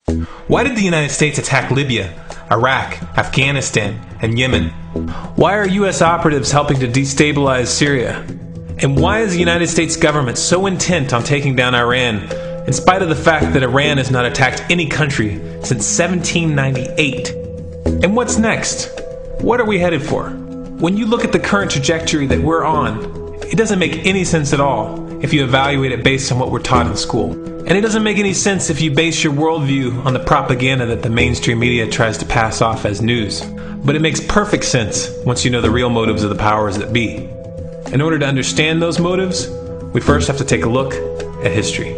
Why did the United States attack Libya, Iraq, Afghanistan, and Yemen? Why are U.S. operatives helping to destabilize Syria? And why is the United States government so intent on taking down Iran, in spite of the fact that Iran has not attacked any country since 1798? And what's next? What are we headed for? When you look at the current trajectory that we're on, it doesn't make any sense at all if you evaluate it based on what we're taught in school. And it doesn't make any sense if you base your worldview on the propaganda that the mainstream media tries to pass off as news. But it makes perfect sense once you know the real motives of the powers that be. In order to understand those motives, we first have to take a look at history.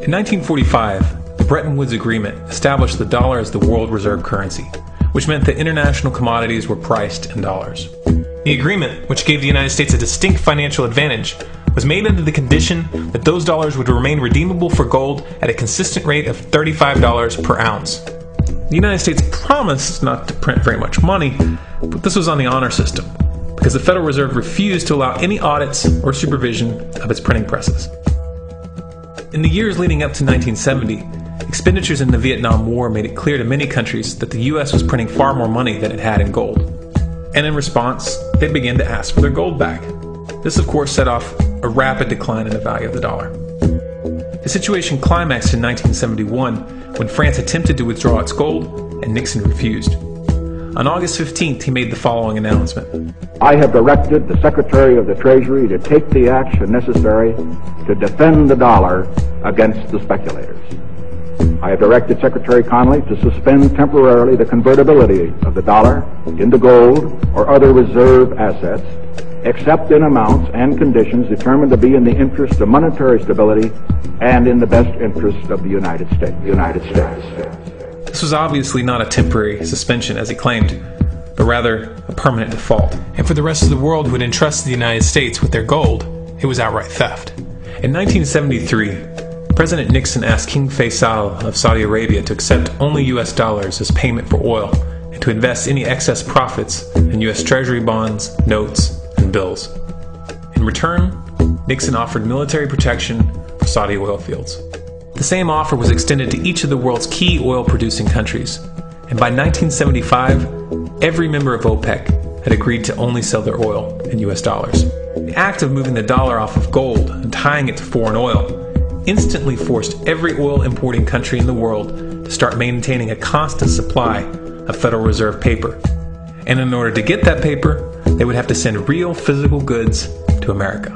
In 1945, the Bretton Woods Agreement established the dollar as the world reserve currency, which meant that international commodities were priced in dollars. The agreement, which gave the United States a distinct financial advantage, was made under the condition that those dollars would remain redeemable for gold at a consistent rate of $35 per ounce. The United States promised not to print very much money, but this was on the honor system, because the Federal Reserve refused to allow any audits or supervision of its printing presses. In the years leading up to 1970, expenditures in the Vietnam War made it clear to many countries that the U.S. was printing far more money than it had in gold. And in response, they began to ask for their gold back. This, of course, set off a rapid decline in the value of the dollar. The situation climaxed in 1971 when France attempted to withdraw its gold and Nixon refused. On August 15th, he made the following announcement. I have directed the Secretary of the Treasury to take the action necessary to defend the dollar against the speculators. I have directed Secretary Connally to suspend temporarily the convertibility of the dollar into gold or other reserve assets, except in amounts and conditions determined to be in the interest of monetary stability and in the best interest of the United States. This was obviously not a temporary suspension, as he claimed, but rather a permanent default. And for the rest of the world who had entrusted the United States with their gold, it was outright theft. In 1973, President Nixon asked King Faisal of Saudi Arabia to accept only U.S. dollars as payment for oil and to invest any excess profits in U.S. Treasury bonds, notes, and bills. In return, Nixon offered military protection for Saudi oil fields. The same offer was extended to each of the world's key oil-producing countries, and by 1975, every member of OPEC had agreed to only sell their oil in U.S. dollars. The act of moving the dollar off of gold and tying it to foreign oil instantly forced every oil-importing country in the world to start maintaining a constant supply of Federal Reserve paper. And in order to get that paper, they would have to send real physical goods to America.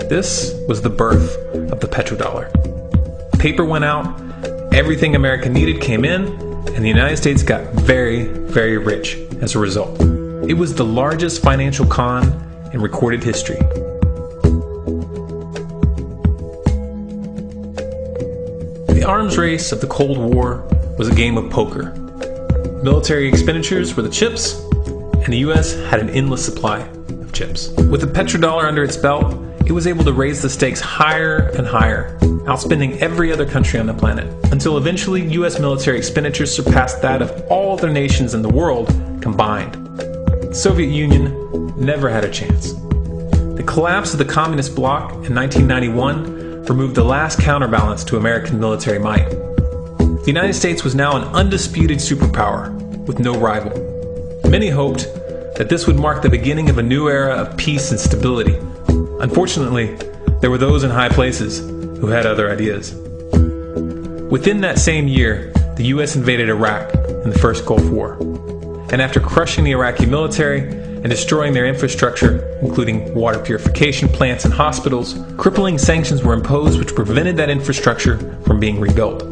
This was the birth of the petrodollar. Paper went out, everything America needed came in, and the United States got very, very rich as a result. It was the largest financial con in recorded history. The arms race of the Cold War was a game of poker. Military expenditures were the chips, and the U.S. had an endless supply of chips. With the petrodollar under its belt, it was able to raise the stakes higher and higher, outspending every other country on the planet, until eventually U.S. military expenditures surpassed that of all other nations in the world combined. The Soviet Union never had a chance. The collapse of the communist bloc in 1991 removed the last counterbalance to American military might. The United States was now an undisputed superpower with no rival. Many hoped that this would mark the beginning of a new era of peace and stability. Unfortunately, there were those in high places who had other ideas. Within that same year, the U.S. invaded Iraq in the first Gulf War. And after crushing the Iraqi military and destroying their infrastructure, including water purification plants and hospitals, crippling sanctions were imposed which prevented that infrastructure from being rebuilt.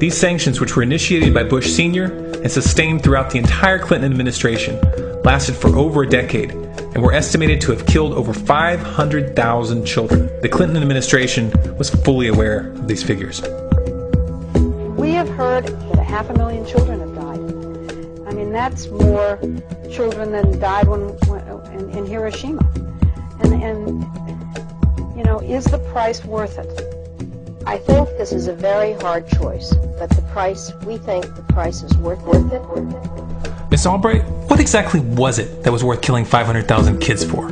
These sanctions, which were initiated by Bush Sr. and sustained throughout the entire Clinton administration, lasted for over a decade and were estimated to have killed over 500,000 children. The Clinton administration was fully aware of these figures. We have heard that 500,000 children have died. I mean, that's more children than died in Hiroshima. And you know, is the price worth it? I think this is a very hard choice, but we think the price is worth it. Miss Albright, what exactly was it that was worth killing 500,000 kids for?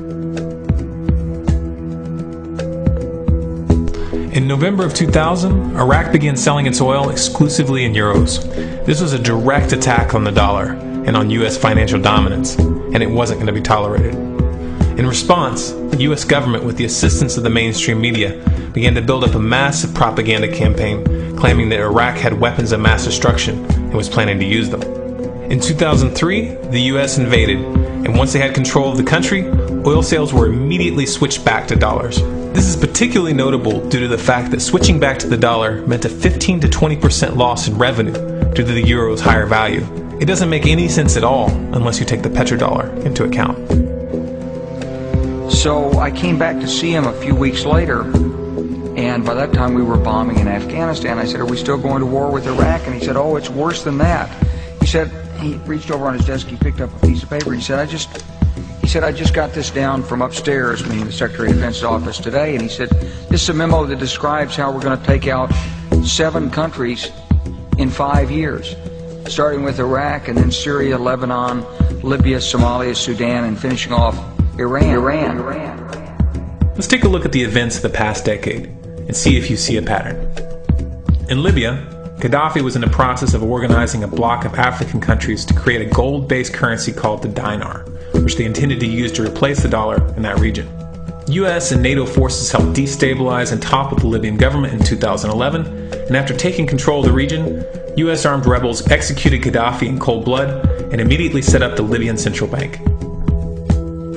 In In November of 2000, Iraq began selling its oil exclusively in euros. This was a direct attack on the dollar and on U.S. financial dominance, and it wasn't going to be tolerated. In response, the U.S. government, with the assistance of the mainstream media, began to build up a massive propaganda campaign claiming that Iraq had weapons of mass destruction and was planning to use them. In 2003, the U.S. invaded, and once they had control of the country, oil sales were immediately switched back to dollars. This is particularly notable due to the fact that switching back to the dollar meant a 15 to 20% loss in revenue due to the euro's higher value. It doesn't make any sense at all unless you take the petrodollar into account. So I came back to see him a few weeks later, and by that time we were bombing in Afghanistan. I said, "Are we still going to war with Iraq?" And he said, "Oh, it's worse than that." He said, he reached over on his desk, he picked up a piece of paper, he said, I just got this down from upstairs, meaning the Secretary of Defense's office today, and he said, "This is a memo that describes how we're going to take out 7 countries in 5 years, starting with Iraq and then Syria, Lebanon, Libya, Somalia, Sudan, and finishing off Iran. Let's take a look at the events of the past decade and see if you see a pattern. In Libya, Gaddafi was in the process of organizing a bloc of African countries to create a gold-based currency called the dinar, which they intended to use to replace the dollar in that region. US and NATO forces helped destabilize and topple the Libyan government in 2011, and after taking control of the region, US armed rebels executed Gaddafi in cold blood and immediately set up the Libyan central bank.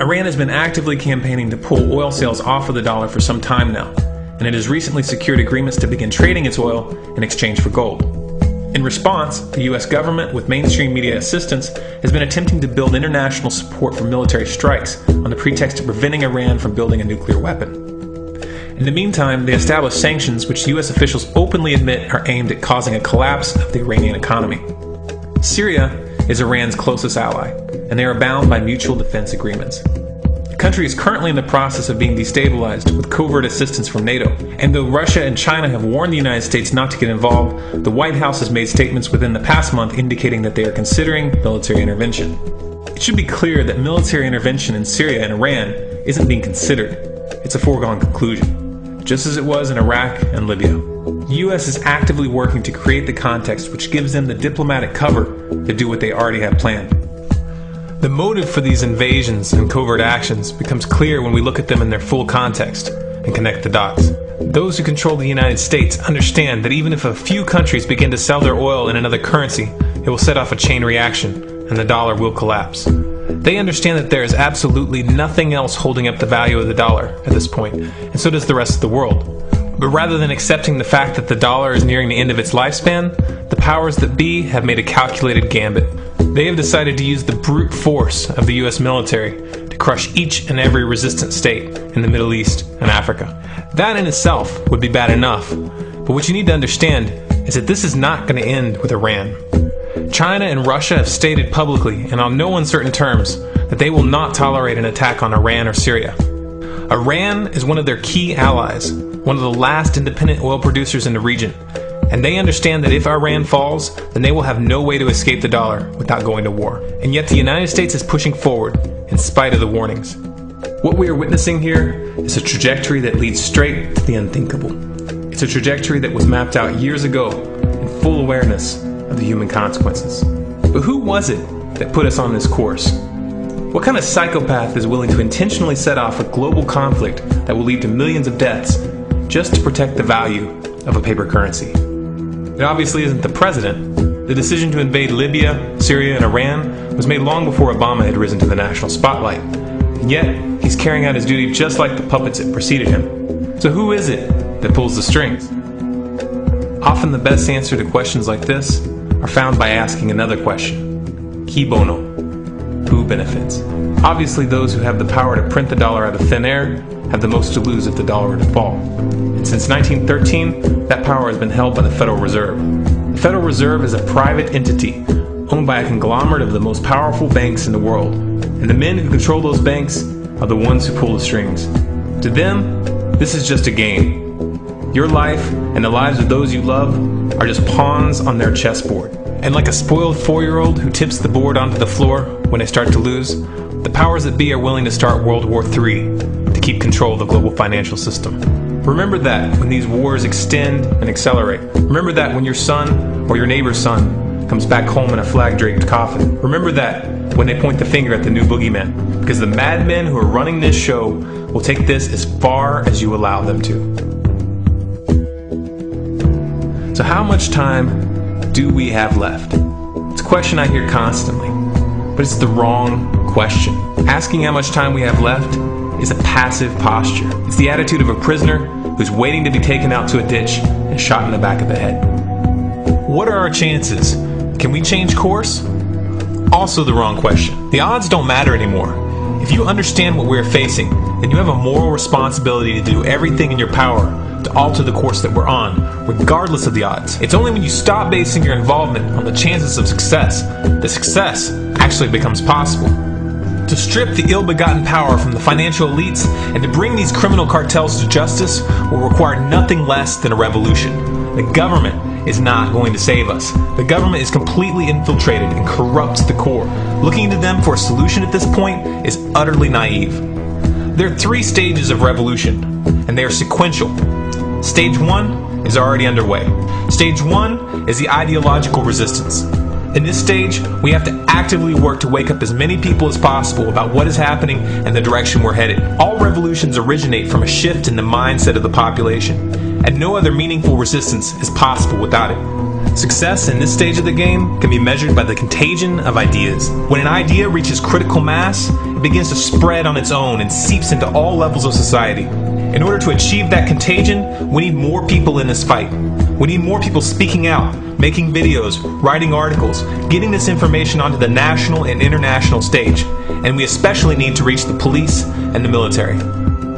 Iran has been actively campaigning to pull oil sales off of the dollar for some time now, and it has recently secured agreements to begin trading its oil in exchange for gold. In response, the US government, with mainstream media assistance, has been attempting to build international support for military strikes on the pretext of preventing Iran from building a nuclear weapon. In the meantime, they established sanctions which US officials openly admit are aimed at causing a collapse of the Iranian economy. Syria is Iran's closest ally, and they are bound by mutual defense agreements. The country is currently in the process of being destabilized with covert assistance from NATO, and though Russia and China have warned the United States not to get involved, the White House has made statements within the past month indicating that they are considering military intervention. It should be clear that military intervention in Syria and Iran isn't being considered. It's a foregone conclusion, just as it was in Iraq and Libya. The U.S. is actively working to create the context which gives them the diplomatic cover to do what they already have planned. The motive for these invasions and covert actions becomes clear when we look at them in their full context and connect the dots. Those who control the United States understand that even if a few countries begin to sell their oil in another currency, it will set off a chain reaction and the dollar will collapse. They understand that there is absolutely nothing else holding up the value of the dollar at this point, and so does the rest of the world. But rather than accepting the fact that the dollar is nearing the end of its lifespan, the powers that be have made a calculated gambit. They have decided to use the brute force of the US military to crush each and every resistant state in the Middle East and Africa. That in itself would be bad enough, but what you need to understand is that this is not going to end with Iran. China and Russia have stated publicly and on no uncertain terms that they will not tolerate an attack on Iran or Syria. Iran is one of their key allies, one of the last independent oil producers in the region, and they understand that if Iran falls, then they will have no way to escape the dollar without going to war. And yet the United States is pushing forward in spite of the warnings. What we are witnessing here is a trajectory that leads straight to the unthinkable. It's a trajectory that was mapped out years ago in full awareness of the human consequences. But who was it that put us on this course? What kind of psychopath is willing to intentionally set off a global conflict that will lead to millions of deaths just to protect the value of a paper currency? It obviously isn't the president. The decision to invade Libya, Syria, and Iran was made long before Obama had risen to the national spotlight. And yet, he's carrying out his duty just like the puppets that preceded him. So who is it that pulls the strings? Often the best answer to questions like this are found by asking another question. Qui bono? Who benefits? Obviously, those who have the power to print the dollar out of thin air have the most to lose if the dollar were to fall. And since 1913, that power has been held by the Federal Reserve. The Federal Reserve is a private entity owned by a conglomerate of the most powerful banks in the world. And the men who control those banks are the ones who pull the strings. To them, this is just a game. Your life and the lives of those you love are just pawns on their chessboard. And like a spoiled 4-year-old who tips the board onto the floor when they start to lose, the powers that be are willing to start World War III to keep control of the global financial system. Remember that when these wars extend and accelerate. Remember that when your son or your neighbor's son comes back home in a flag-draped coffin. Remember that when they point the finger at the new boogeyman, because the madmen who are running this show will take this as far as you allow them to. So how much time do we have left? It's a question I hear constantly, but it's the wrong question. Asking how much time we have left is a passive posture. It's the attitude of a prisoner who's waiting to be taken out to a ditch and shot in the back of the head. What are our chances? Can we change course? Also the wrong question. The odds don't matter anymore. If you understand what we're facing, then you have a moral responsibility to do everything in your power to alter the course that we're on, regardless of the odds. It's only when you stop basing your involvement on the chances of success that success actually becomes possible. To strip the ill-begotten power from the financial elites and to bring these criminal cartels to justice will require nothing less than a revolution. The government is not going to save us. The government is completely infiltrated and corrupt to the core. Looking to them for a solution at this point is utterly naive. There are 3 stages of revolution, and they are sequential. Stage 1 is already underway. Stage 1 is the ideological resistance. In this stage, we have to actively work to wake up as many people as possible about what is happening and the direction we're headed. All revolutions originate from a shift in the mindset of the population, and no other meaningful resistance is possible without it. Success in this stage of the game can be measured by the contagion of ideas. When an idea reaches critical mass, it begins to spread on its own and seeps into all levels of society. In order to achieve that contagion, we need more people in this fight. We need more people speaking out, making videos, writing articles, getting this information onto the national and international stage. And we especially need to reach the police and the military.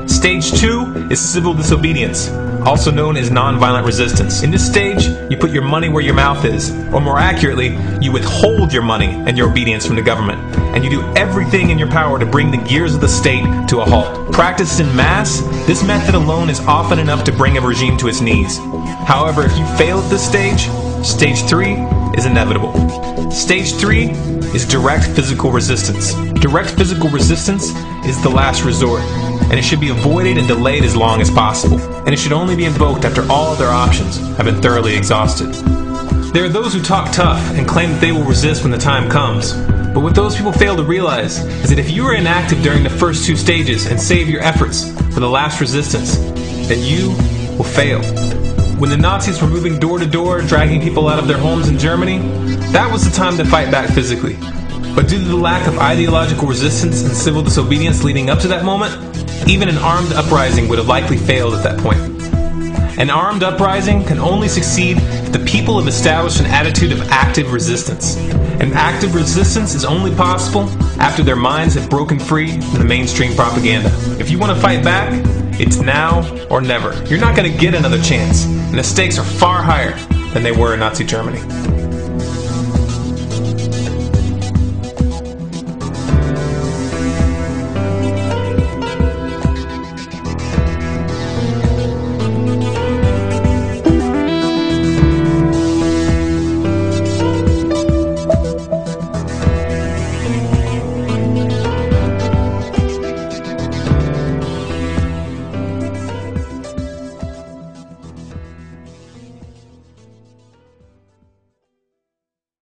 Stage 2 is civil disobedience, also known as nonviolent resistance. In this stage, you put your money where your mouth is, or more accurately, you withhold your money and your obedience from the government, and you do everything in your power to bring the gears of the state to a halt. Practiced in mass, this method alone is often enough to bring a regime to its knees. However, if you fail at this stage, Stage 3 is inevitable. Stage 3 is direct physical resistance. Direct physical resistance is the last resort, and it should be avoided and delayed as long as possible. And it should only be invoked after all other options have been thoroughly exhausted. There are those who talk tough and claim that they will resist when the time comes. But what those people fail to realize is that if you are inactive during the first 2 stages and save your efforts for the last resistance, then you will fail. When the Nazis were moving door to door, dragging people out of their homes in Germany, that was the time to fight back physically. But due to the lack of ideological resistance and civil disobedience leading up to that moment, even an armed uprising would have likely failed at that point. An armed uprising can only succeed if the people have established an attitude of active resistance. And active resistance is only possible after their minds have broken free from the mainstream propaganda. If you want to fight back, it's now or never. You're not going to get another chance, and the stakes are far higher than they were in Nazi Germany.